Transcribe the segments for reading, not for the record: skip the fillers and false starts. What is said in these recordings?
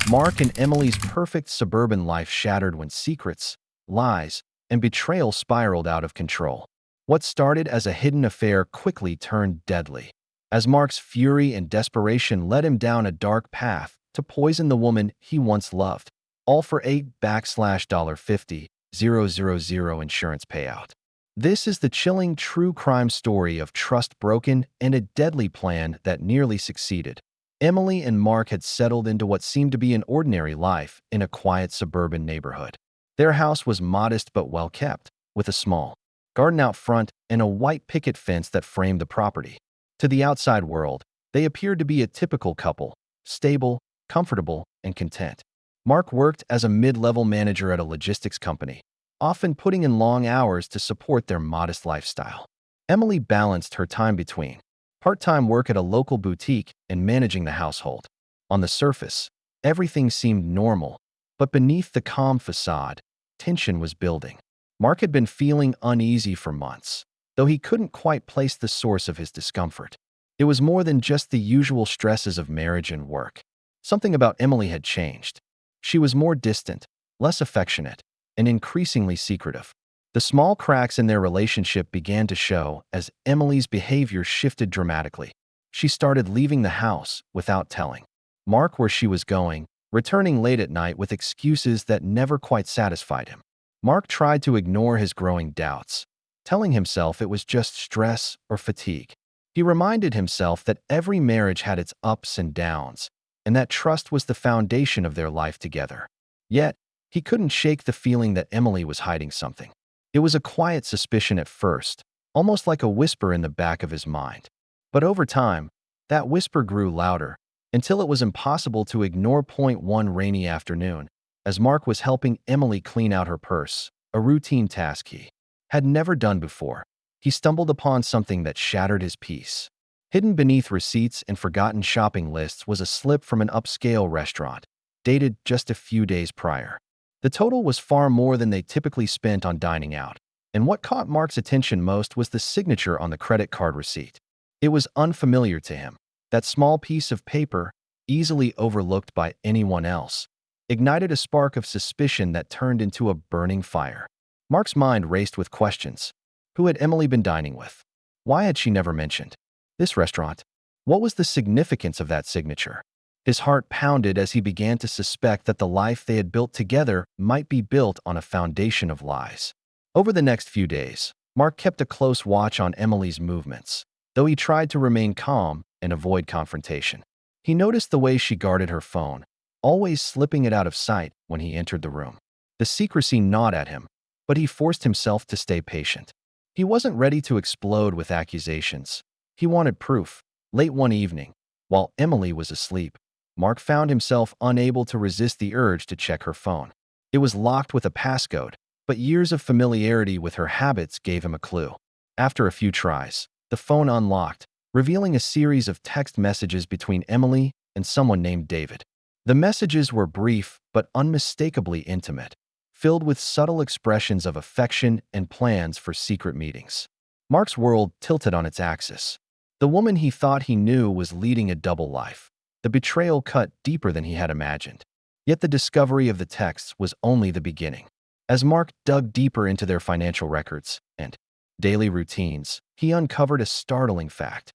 Mark and Emily's perfect suburban life shattered when secrets, lies, and betrayal spiraled out of control. What started as a hidden affair quickly turned deadly, as Mark's fury and desperation led him down a dark path to poison the woman he once loved, all for $8,50,000 insurance payout. This is the chilling true crime story of trust broken and a deadly plan that nearly succeeded. Emily and Mark had settled into what seemed to be an ordinary life in a quiet suburban neighborhood. Their house was modest but well kept, with a small garden out front and a white picket fence that framed the property. To the outside world, they appeared to be a typical couple, stable, comfortable, and content. Mark worked as a mid-level manager at a logistics company, often putting in long hours to support their modest lifestyle. Emily balanced her time between part-time work at a local boutique and managing the household. On the surface, everything seemed normal, but beneath the calm facade, tension was building. Mark had been feeling uneasy for months, though he couldn't quite place the source of his discomfort. It was more than just the usual stresses of marriage and work. Something about Emily had changed. She was more distant, less affectionate, and increasingly secretive. The small cracks in their relationship began to show as Emily's behavior shifted dramatically. She started leaving the house without telling Mark where she was going, returning late at night with excuses that never quite satisfied him. Mark tried to ignore his growing doubts, telling himself it was just stress or fatigue. He reminded himself that every marriage had its ups and downs, and that trust was the foundation of their life together. Yet, he couldn't shake the feeling that Emily was hiding something. It was a quiet suspicion at first, almost like a whisper in the back of his mind. But over time, that whisper grew louder, until it was impossible to ignore. One rainy afternoon, as Mark was helping Emily clean out her purse, a routine task he had never done before, he stumbled upon something that shattered his peace. Hidden beneath receipts and forgotten shopping lists was a slip from an upscale restaurant, dated just a few days prior. The total was far more than they typically spent on dining out, and what caught Mark's attention most was the signature on the credit card receipt. It was unfamiliar to him. That small piece of paper, easily overlooked by anyone else, ignited a spark of suspicion that turned into a burning fire. Mark's mind raced with questions. Who had Emily been dining with? Why had she never mentioned this restaurant? What was the significance of that signature? His heart pounded as he began to suspect that the life they had built together might be built on a foundation of lies. Over the next few days, Mark kept a close watch on Emily's movements, though he tried to remain calm and avoid confrontation. He noticed the way she guarded her phone, always slipping it out of sight when he entered the room. The secrecy gnawed at him, but he forced himself to stay patient. He wasn't ready to explode with accusations. He wanted proof. Late one evening, while Emily was asleep, Mark found himself unable to resist the urge to check her phone. It was locked with a passcode, but years of familiarity with her habits gave him a clue. After a few tries, the phone unlocked, revealing a series of text messages between Emily and someone named David. The messages were brief but unmistakably intimate, filled with subtle expressions of affection and plans for secret meetings. Mark's world tilted on its axis. The woman he thought he knew was leading a double life. The betrayal cut deeper than he had imagined. Yet the discovery of the texts was only the beginning. As Mark dug deeper into their financial records and daily routines, he uncovered a startling fact.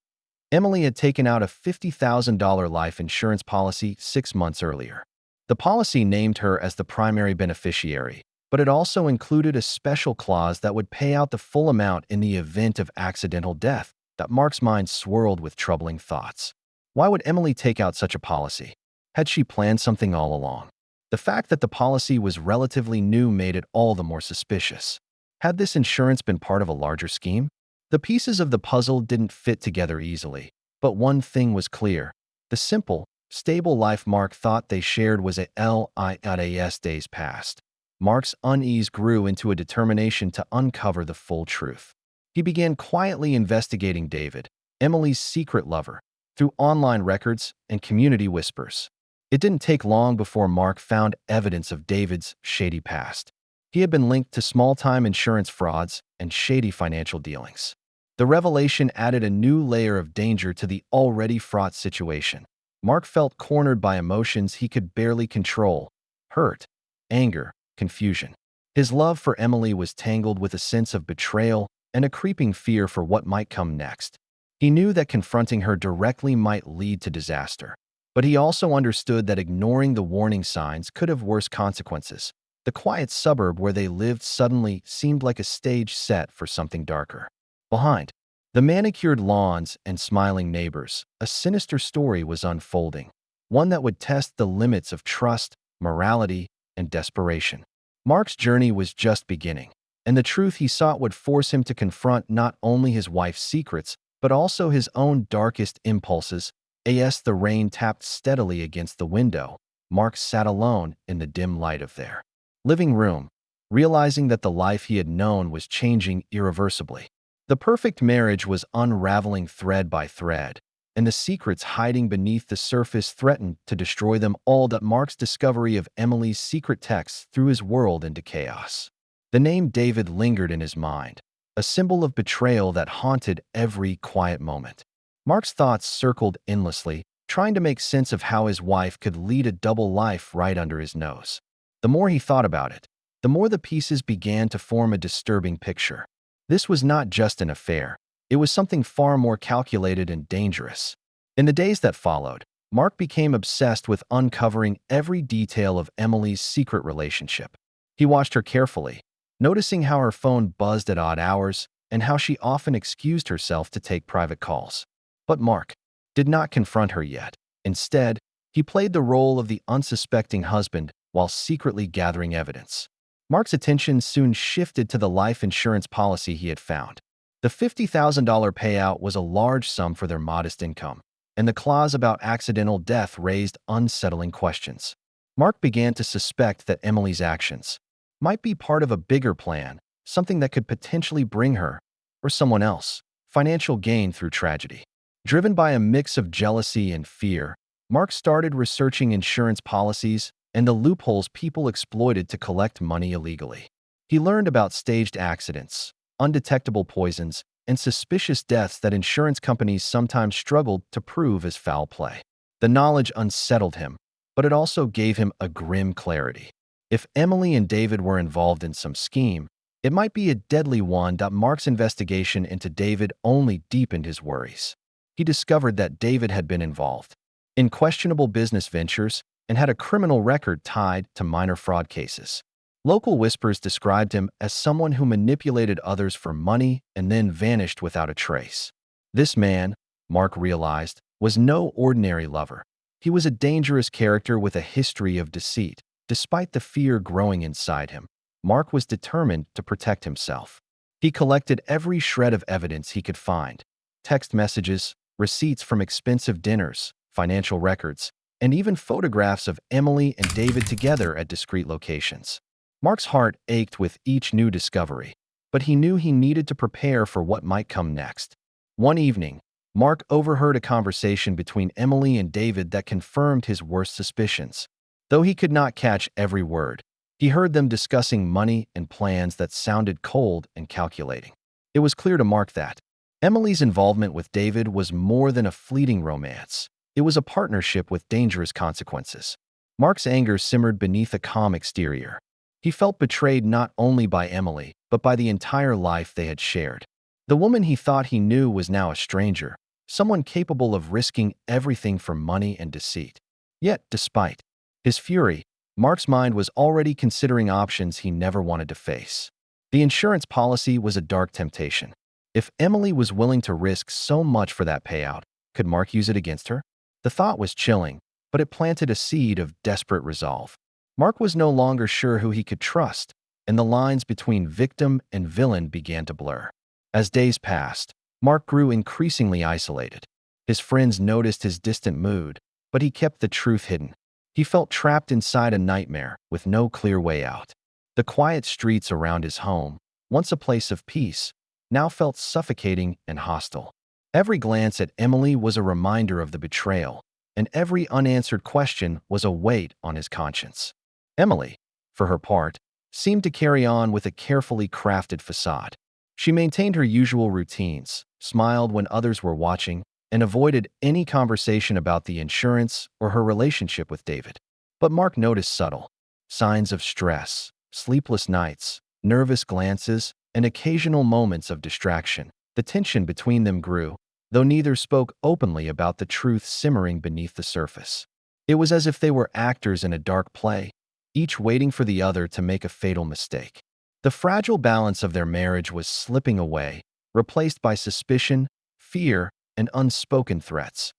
Emily had taken out a $50,000 life insurance policy 6 months earlier. The policy named her as the primary beneficiary, but it also included a special clause that would pay out the full amount in the event of accidental death. That Mark's mind swirled with troubling thoughts. Why would Emily take out such a policy? Had she planned something all along? The fact that the policy was relatively new made it all the more suspicious. Had this insurance been part of a larger scheme? The pieces of the puzzle didn't fit together easily, but one thing was clear. The simple, stable life Mark thought they shared was a LIS days past. Mark's unease grew into a determination to uncover the full truth. He began quietly investigating David, Emily's secret lover, through online records and community whispers. It didn't take long before Mark found evidence of David's shady past. He had been linked to small-time insurance frauds and shady financial dealings. The revelation added a new layer of danger to the already fraught situation. Mark felt cornered by emotions he could barely control: hurt, anger, confusion. His love for Emily was tangled with a sense of betrayal and a creeping fear for what might come next. He knew that confronting her directly might lead to disaster, but he also understood that ignoring the warning signs could have worse consequences. The quiet suburb where they lived suddenly seemed like a stage set for something darker. Behind the manicured lawns and smiling neighbors, a sinister story was unfolding, one that would test the limits of trust, morality, and desperation. Mark's journey was just beginning, and the truth he sought would force him to confront not only his wife's secrets, but also his own darkest impulses. As the rain tapped steadily against the window, Mark sat alone in the dim light of their living room, realizing that the life he had known was changing irreversibly. The perfect marriage was unraveling thread by thread, and the secrets hiding beneath the surface threatened to destroy them all. That Mark's discovery of Emily's secret texts threw his world into chaos. The name David lingered in his mind, a symbol of betrayal that haunted every quiet moment. Mark's thoughts circled endlessly, trying to make sense of how his wife could lead a double life right under his nose. The more he thought about it, the more the pieces began to form a disturbing picture. This was not just an affair. It was something far more calculated and dangerous. In the days that followed, Mark became obsessed with uncovering every detail of Emily's secret relationship. He watched her carefully, noticing how her phone buzzed at odd hours and how she often excused herself to take private calls. But Mark did not confront her yet. Instead, he played the role of the unsuspecting husband while secretly gathering evidence. Mark's attention soon shifted to the life insurance policy he had found. The $50,000 payout was a large sum for their modest income, and the clause about accidental death raised unsettling questions. Mark began to suspect that Emily's actions might be part of a bigger plan, something that could potentially bring her, or someone else, financial gain through tragedy. Driven by a mix of jealousy and fear, Mark started researching insurance policies and the loopholes people exploited to collect money illegally. He learned about staged accidents, undetectable poisons, and suspicious deaths that insurance companies sometimes struggled to prove as foul play. The knowledge unsettled him, but it also gave him a grim clarity. If Emily and David were involved in some scheme, it might be a deadly one. Mark's investigation into David only deepened his worries. He discovered that David had been involved in questionable business ventures and had a criminal record tied to minor fraud cases. Local whispers described him as someone who manipulated others for money and then vanished without a trace. This man, Mark realized, was no ordinary lover. He was a dangerous character with a history of deceit. Despite the fear growing inside him, Mark was determined to protect himself. He collected every shred of evidence he could find: text messages, receipts from expensive dinners, financial records, and even photographs of Emily and David together at discreet locations. Mark's heart ached with each new discovery, but he knew he needed to prepare for what might come next. One evening, Mark overheard a conversation between Emily and David that confirmed his worst suspicions. Though he could not catch every word, he heard them discussing money and plans that sounded cold and calculating. It was clear to Mark that Emily's involvement with David was more than a fleeting romance. It was a partnership with dangerous consequences. Mark's anger simmered beneath a calm exterior. He felt betrayed not only by Emily, but by the entire life they had shared. The woman he thought he knew was now a stranger, someone capable of risking everything for money and deceit. Yet, despite his fury, Mark's mind was already considering options he never wanted to face. The insurance policy was a dark temptation. If Emily was willing to risk so much for that payout, could Mark use it against her? The thought was chilling, but it planted a seed of desperate resolve. Mark was no longer sure who he could trust, and the lines between victim and villain began to blur. As days passed, Mark grew increasingly isolated. His friends noticed his distant mood, but he kept the truth hidden. He felt trapped inside a nightmare with no clear way out. The quiet streets around his home, once a place of peace, now felt suffocating and hostile. Every glance at Emily was a reminder of the betrayal, and every unanswered question was a weight on his conscience. Emily, for her part, seemed to carry on with a carefully crafted facade. She maintained her usual routines, smiled when others were watching, and avoided any conversation about the insurance or her relationship with David. But Mark noticed subtle signs of stress, sleepless nights, nervous glances, and occasional moments of distraction. The tension between them grew, though neither spoke openly about the truth simmering beneath the surface. It was as if they were actors in a dark play, each waiting for the other to make a fatal mistake. The fragile balance of their marriage was slipping away, replaced by suspicion, fear, and unspoken threats.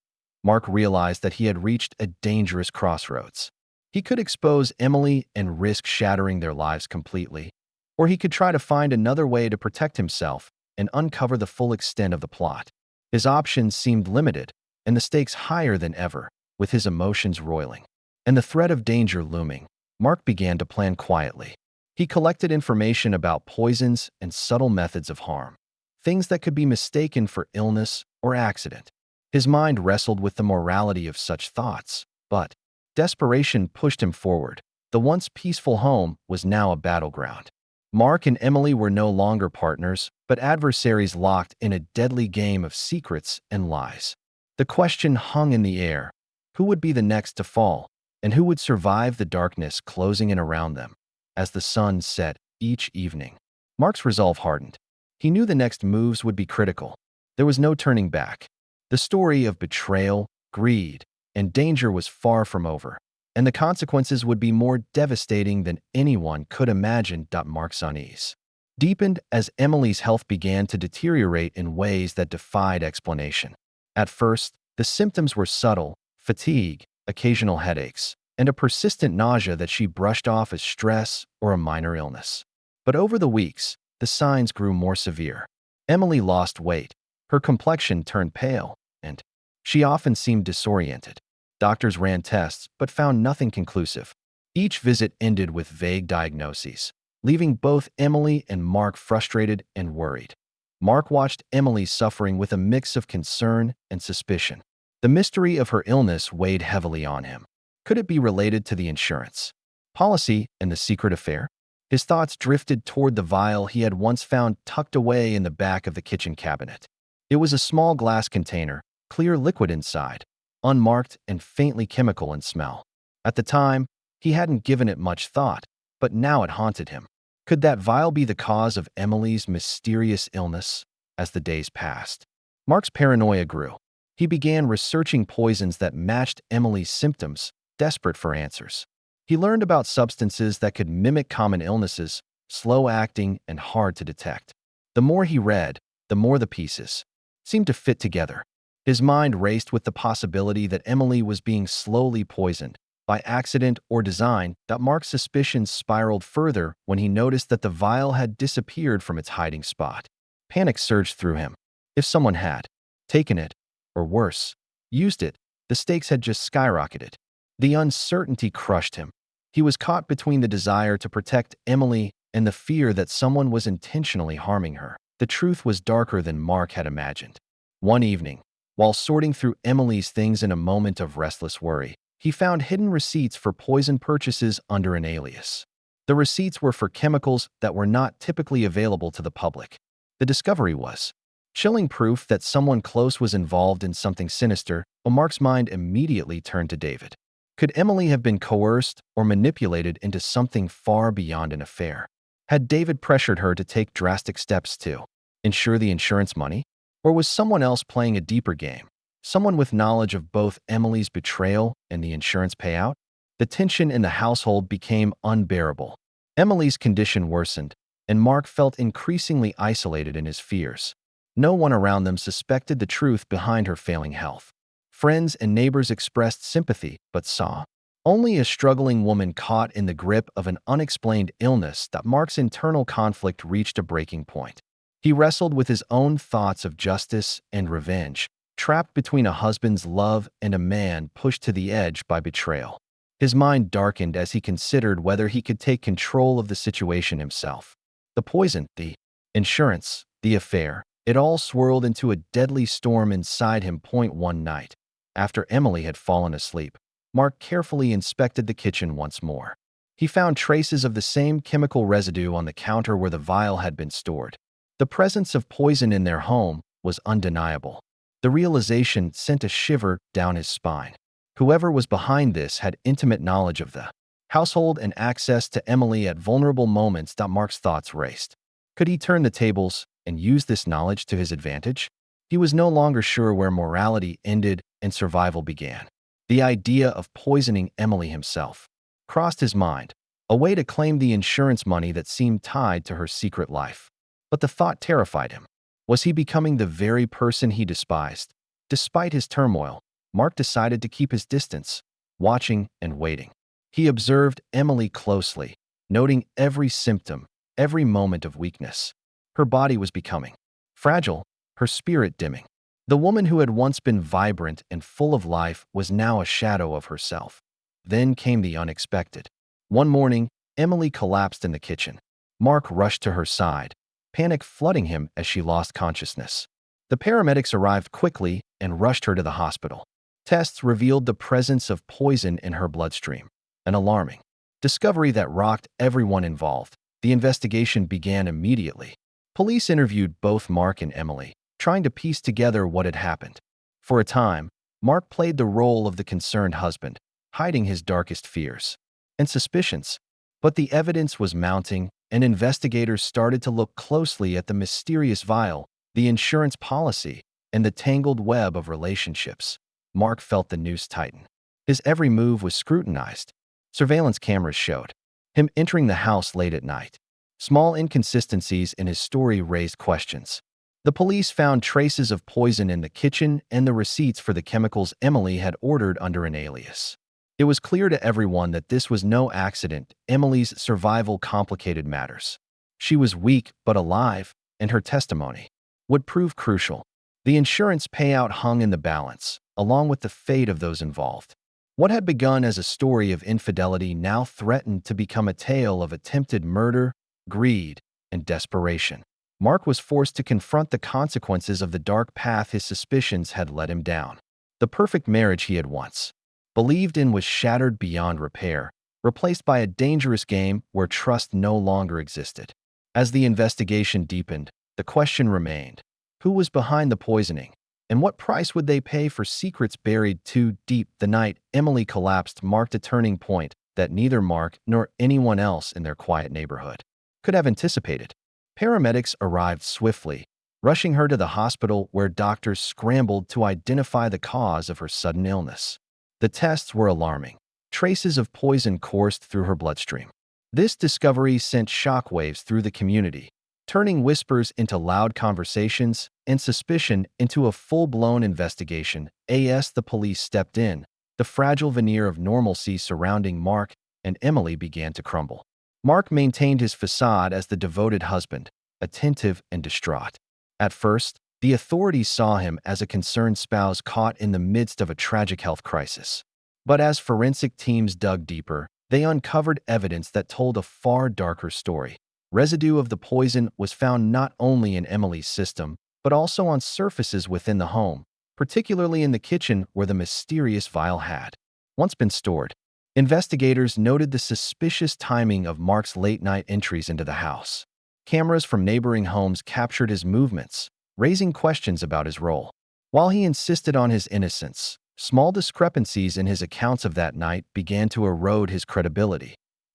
Mark realized that he had reached a dangerous crossroads. He could expose Emily and risk shattering their lives completely, or he could try to find another way to protect himself and uncover the full extent of the plot. His options seemed limited, and the stakes higher than ever, with his emotions roiling. And the threat of danger looming, Mark began to plan quietly. He collected information about poisons and subtle methods of harm, things that could be mistaken for illness or accident. His mind wrestled with the morality of such thoughts, but desperation pushed him forward. The once peaceful home was now a battleground. Mark and Emily were no longer partners, but adversaries locked in a deadly game of secrets and lies. The question hung in the air: who would be the next to fall, and who would survive the darkness closing in around them? As the sun set each evening, Mark's resolve hardened. He knew the next moves would be critical. There was no turning back. The story of betrayal, greed, and danger was far from over, and the consequences would be more devastating than anyone could imagine. Mark's unease deepened as Emily's health began to deteriorate in ways that defied explanation. At first, the symptoms were subtle: fatigue, occasional headaches, and a persistent nausea that she brushed off as stress or a minor illness. But over the weeks, the signs grew more severe. Emily lost weight, her complexion turned pale, and she often seemed disoriented. Doctors ran tests but found nothing conclusive. Each visit ended with vague diagnoses, leaving both Emily and Mark frustrated and worried. Mark watched Emily's suffering with a mix of concern and suspicion. The mystery of her illness weighed heavily on him. Could it be related to the insurance policy and the secret affair? His thoughts drifted toward the vial he had once found tucked away in the back of the kitchen cabinet. It was a small glass container, clear liquid inside, unmarked and faintly chemical in smell. At the time, he hadn't given it much thought, but now it haunted him. Could that vial be the cause of Emily's mysterious illness? As the days passed, Mark's paranoia grew. He began researching poisons that matched Emily's symptoms, desperate for answers. He learned about substances that could mimic common illnesses, slow-acting and hard to detect. The more he read, the more the pieces seemed to fit together. His mind raced with the possibility that Emily was being slowly poisoned, by accident or design. That Mark's suspicions spiraled further when he noticed that the vial had disappeared from its hiding spot. Panic surged through him. If someone had taken it, or worse, used it, the stakes had just skyrocketed. The uncertainty crushed him. He was caught between the desire to protect Emily and the fear that someone was intentionally harming her. The truth was darker than Mark had imagined. One evening, while sorting through Emily's things in a moment of restless worry, he found hidden receipts for poison purchases under an alias. The receipts were for chemicals that were not typically available to the public. The discovery was chilling proof that someone close was involved in something sinister. Mark's mind immediately turned to David. Could Emily have been coerced or manipulated into something far beyond an affair? Had David pressured her to take drastic steps to ensure the insurance money? Or was someone else playing a deeper game? Someone with knowledge of both Emily's betrayal and the insurance payout? The tension in the household became unbearable. Emily's condition worsened, and Mark felt increasingly isolated in his fears. No one around them suspected the truth behind her failing health. Friends and neighbors expressed sympathy, but saw only a struggling woman caught in the grip of an unexplained illness. That Mark's internal conflict reached a breaking point. He wrestled with his own thoughts of justice and revenge, trapped between a husband's love and a man pushed to the edge by betrayal. His mind darkened as he considered whether he could take control of the situation himself. The poison, the insurance, the affair, it all swirled into a deadly storm inside him. One night, after Emily had fallen asleep, Mark carefully inspected the kitchen once more. He found traces of the same chemical residue on the counter where the vial had been stored. The presence of poison in their home was undeniable. The realization sent a shiver down his spine. Whoever was behind this had intimate knowledge of the household and access to Emily at vulnerable moments. Mark's thoughts raced. Could he turn the tables and use this knowledge to his advantage? He was no longer sure where morality ended and survival began. The idea of poisoning Emily himself crossed his mind, a way to claim the insurance money that seemed tied to her secret life. But the thought terrified him. Was he becoming the very person he despised? Despite his turmoil, Mark decided to keep his distance, watching and waiting. He observed Emily closely, noting every symptom, every moment of weakness. Her body was becoming fragile, her spirit dimming. The woman who had once been vibrant and full of life was now a shadow of herself. Then came the unexpected. One morning, Emily collapsed in the kitchen. Mark rushed to her side, panic flooding him as she lost consciousness. The paramedics arrived quickly and rushed her to the hospital. Tests revealed the presence of poison in her bloodstream, an alarming discovery that rocked everyone involved. The investigation began immediately. Police interviewed both Mark and Emily, trying to piece together what had happened. For a time, Mark played the role of the concerned husband, hiding his darkest fears and suspicions. But the evidence was mounting, and investigators started to look closely at the mysterious vial, the insurance policy, and the tangled web of relationships. Mark felt the noose tighten. His every move was scrutinized. Surveillance cameras showed him entering the house late at night. Small inconsistencies in his story raised questions. The police found traces of poison in the kitchen and the receipts for the chemicals Emily had ordered under an alias. It was clear to everyone that this was no accident. Emily's survival complicated matters. She was weak but alive, and her testimony would prove crucial. The insurance payout hung in the balance, along with the fate of those involved. What had begun as a story of infidelity now threatened to become a tale of attempted murder, greed, and desperation. Mark was forced to confront the consequences of the dark path his suspicions had led him down. The perfect marriage he had once believed in was shattered beyond repair, replaced by a dangerous game where trust no longer existed. As the investigation deepened, the question remained: who was behind the poisoning, and what price would they pay for secrets buried too deep? The night Emily collapsed marked a turning point that neither Mark nor anyone else in their quiet neighborhood could have anticipated. Paramedics arrived swiftly, rushing her to the hospital where doctors scrambled to identify the cause of her sudden illness. The tests were alarming. Traces of poison coursed through her bloodstream. This discovery sent shockwaves through the community, turning whispers into loud conversations and suspicion into a full-blown investigation. As the police stepped in, the fragile veneer of normalcy surrounding Mark and Emily began to crumble. Mark maintained his facade as the devoted husband, attentive and distraught. At first, the authorities saw him as a concerned spouse caught in the midst of a tragic health crisis. But as forensic teams dug deeper, they uncovered evidence that told a far darker story. Residue of the poison was found not only in Emily's system, but also on surfaces within the home, particularly in the kitchen where the mysterious vial had once been stored. Investigators noted the suspicious timing of Mark's late-night entries into the house. Cameras from neighboring homes captured his movements, raising questions about his role. While he insisted on his innocence, small discrepancies in his accounts of that night began to erode his credibility.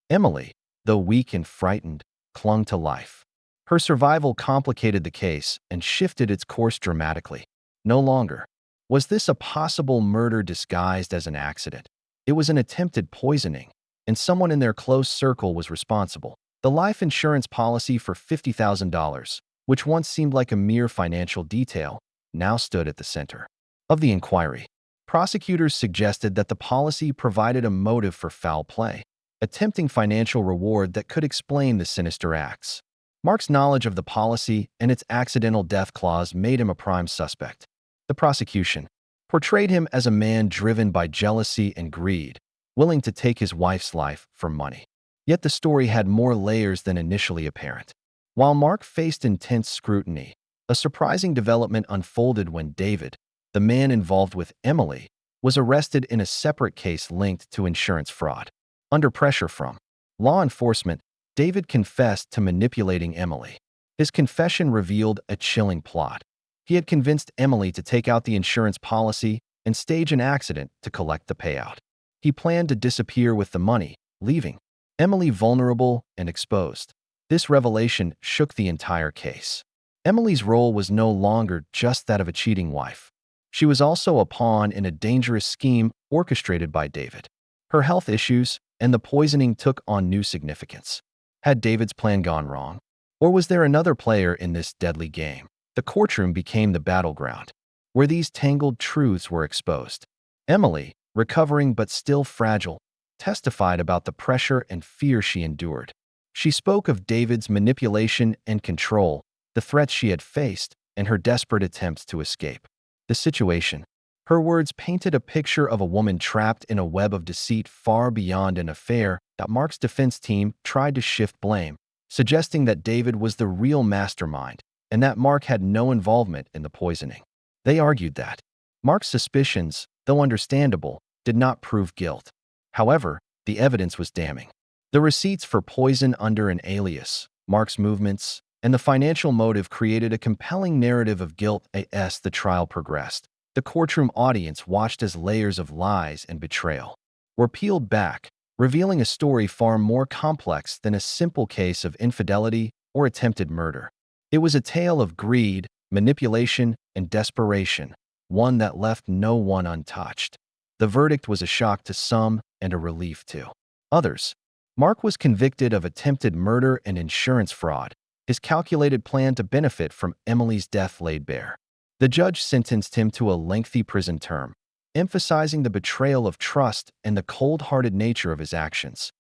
Emily, though weak and frightened, clung to life. Her survival complicated the case and shifted its course dramatically. No longer was this a possible murder disguised as an accident. It was an attempted poisoning, and someone in their close circle was responsible. The life insurance policy for $50,000, which once seemed like a mere financial detail, now stood at the center of the inquiry. Prosecutors suggested that the policy provided a motive for foul play, a tempting financial reward that could explain the sinister acts. Mark's knowledge of the policy and its accidental death clause made him a prime suspect. The prosecution portrayed him as a man driven by jealousy and greed, willing to take his wife's life for money. Yet the story had more layers than initially apparent. While Mark faced intense scrutiny, a surprising development unfolded when David, the man involved with Emily, was arrested in a separate case linked to insurance fraud. Under pressure from law enforcement, David confessed to manipulating Emily. His confession revealed a chilling plot. He had convinced Emily to take out the insurance policy and stage an accident to collect the payout. He planned to disappear with the money, leaving Emily vulnerable and exposed. This revelation shook the entire case. Emily's role was no longer just that of a cheating wife. She was also a pawn in a dangerous scheme orchestrated by David. Her health issues and the poisoning took on new significance. Had David's plan gone wrong? Or was there another player in this deadly game? The courtroom became the battleground, where these tangled truths were exposed. Emily, recovering but still fragile, testified about the pressure and fear she endured. She spoke of David's manipulation and control, the threats she had faced, and her desperate attempts to escape. The situation. Her words painted a picture of a woman trapped in a web of deceit far beyond an affair that Mark's defense team tried to shift blame, suggesting that David was the real mastermind and that Mark had no involvement in the poisoning. They argued that Mark's suspicions, though understandable, did not prove guilt. However, the evidence was damning. The receipts for poison under an alias, Mark's movements, and the financial motive created a compelling narrative of guilt as the trial progressed. The courtroom audience watched as layers of lies and betrayal were peeled back, revealing a story far more complex than a simple case of infidelity or attempted murder. It was a tale of greed, manipulation, and desperation, one that left no one untouched. The verdict was a shock to some and a relief to others. Mark was convicted of attempted murder and insurance fraud, his calculated plan to benefit from Emily's death laid bare. The judge sentenced him to a lengthy prison term, emphasizing the betrayal of trust and the cold-hearted nature of his actions.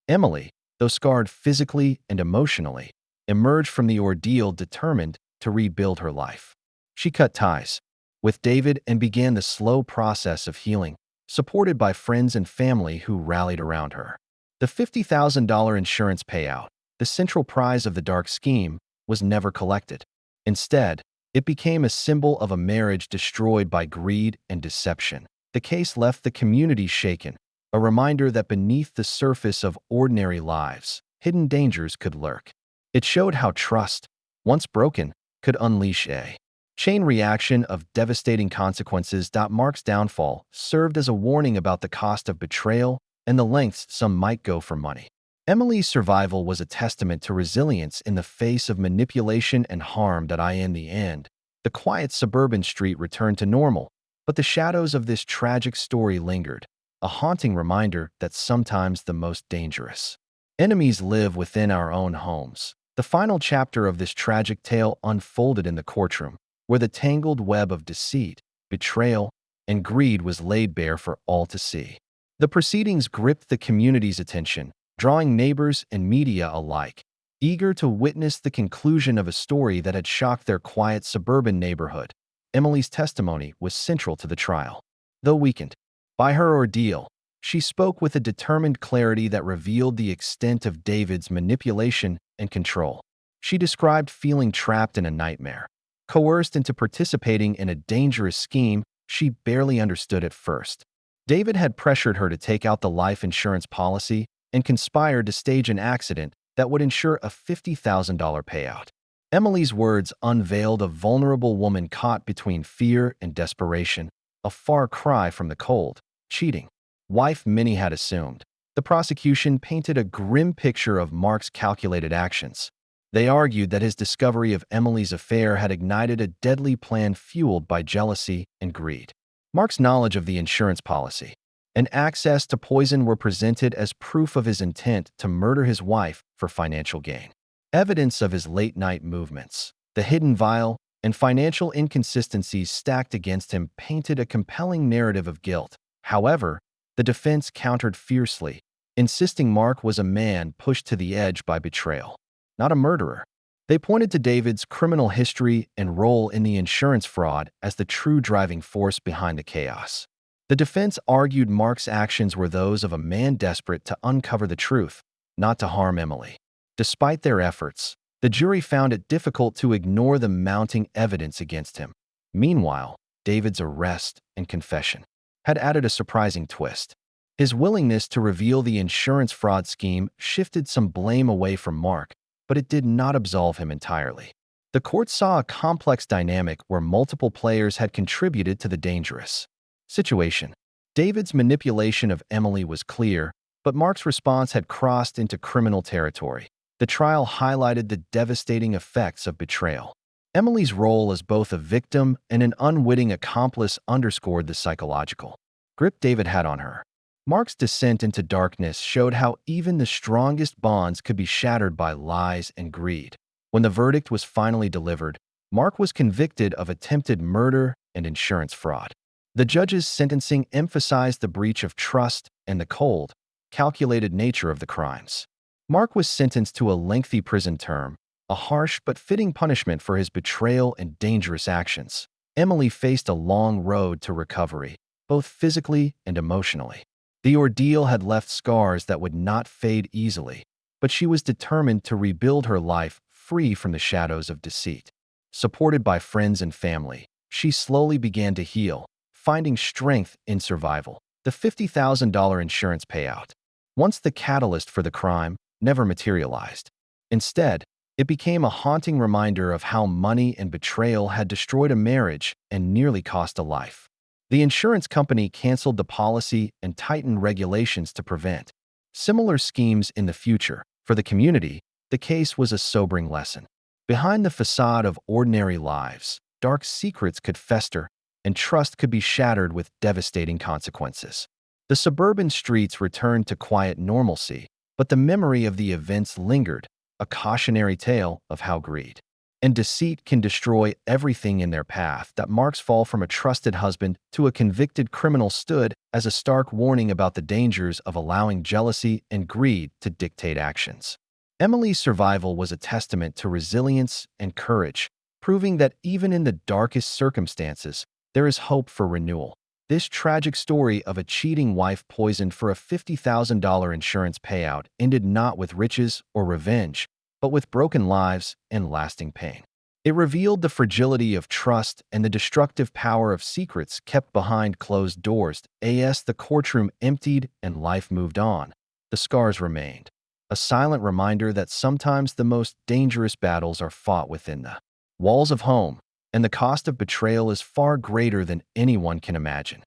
Emily, though scarred physically and emotionally, emerged from the ordeal determined to rebuild her life. She cut ties with David and began the slow process of healing, supported by friends and family who rallied around her. The $50,000 insurance payout, the central prize of the dark scheme, was never collected. Instead, it became a symbol of a marriage destroyed by greed and deception. The case left the community shaken, a reminder that beneath the surface of ordinary lives, hidden dangers could lurk. It showed how trust, once broken, could unleash a chain reaction of devastating consequences. Mark's downfall served as a warning about the cost of betrayal and the lengths some might go for money. Emily's survival was a testament to resilience in the face of manipulation and harm. In the end, the quiet suburban street returned to normal, but the shadows of this tragic story lingered, a haunting reminder that sometimes the most dangerous enemies live within our own homes. The final chapter of this tragic tale unfolded in the courtroom, where the tangled web of deceit, betrayal, and greed was laid bare for all to see. The proceedings gripped the community's attention, drawing neighbors and media alike, eager to witness the conclusion of a story that had shocked their quiet suburban neighborhood. Emily's testimony was central to the trial. Though weakened by her ordeal, she spoke with a determined clarity that revealed the extent of David's manipulation and control. She described feeling trapped in a nightmare, coerced into participating in a dangerous scheme she barely understood at first. David had pressured her to take out the life insurance policy and conspired to stage an accident that would ensure a $50,000 payout. Emily's words unveiled a vulnerable woman caught between fear and desperation, a far cry from the cold, cheating wife many had assumed. The prosecution painted a grim picture of Mark's calculated actions. They argued that his discovery of Emily's affair had ignited a deadly plan fueled by jealousy and greed. Mark's knowledge of the insurance policy and access to poison were presented as proof of his intent to murder his wife for financial gain. Evidence of his late-night movements, the hidden vial, and financial inconsistencies stacked against him painted a compelling narrative of guilt. However, the defense countered fiercely, insisting Mark was a man pushed to the edge by betrayal, not a murderer. They pointed to David's criminal history and role in the insurance fraud as the true driving force behind the chaos. The defense argued Mark's actions were those of a man desperate to uncover the truth, not to harm Emily. Despite their efforts, the jury found it difficult to ignore the mounting evidence against him. Meanwhile, David's arrest and confession had added a surprising twist. His willingness to reveal the insurance fraud scheme shifted some blame away from Mark, but it did not absolve him entirely. The court saw a complex dynamic where multiple players had contributed to the dangerous situation. David's manipulation of Emily was clear, but Mark's response had crossed into criminal territory. The trial highlighted the devastating effects of betrayal. Emily's role as both a victim and an unwitting accomplice underscored the psychological grip David had on her. Mark's descent into darkness showed how even the strongest bonds could be shattered by lies and greed. When the verdict was finally delivered, Mark was convicted of attempted murder and insurance fraud. The judge's sentencing emphasized the breach of trust and the cold, calculated nature of the crimes. Mark was sentenced to a lengthy prison term, a harsh but fitting punishment for his betrayal and dangerous actions. Emily faced a long road to recovery, both physically and emotionally. The ordeal had left scars that would not fade easily, but she was determined to rebuild her life free from the shadows of deceit. Supported by friends and family, she slowly began to heal, finding strength in survival. The $50,000 insurance payout, once the catalyst for the crime, never materialized. Instead, it became a haunting reminder of how money and betrayal had destroyed a marriage and nearly cost a life. The insurance company canceled the policy and tightened regulations to prevent similar schemes in the future. For the community, the case was a sobering lesson. Behind the facade of ordinary lives, dark secrets could fester, and trust could be shattered with devastating consequences. The suburban streets returned to quiet normalcy, but the memory of the events lingered, a cautionary tale of how greed and deceit can destroy everything in their path. That Mark's fall from a trusted husband to a convicted criminal stood as a stark warning about the dangers of allowing jealousy and greed to dictate actions. Emily's survival was a testament to resilience and courage, proving that even in the darkest circumstances, there is hope for renewal. This tragic story of a cheating wife poisoned for a $50,000 insurance payout ended not with riches or revenge, but with broken lives and lasting pain. It revealed the fragility of trust and the destructive power of secrets kept behind closed doors. As the courtroom emptied and life moved on, the scars remained, a silent reminder that sometimes the most dangerous battles are fought within the walls of home, and the cost of betrayal is far greater than anyone can imagine.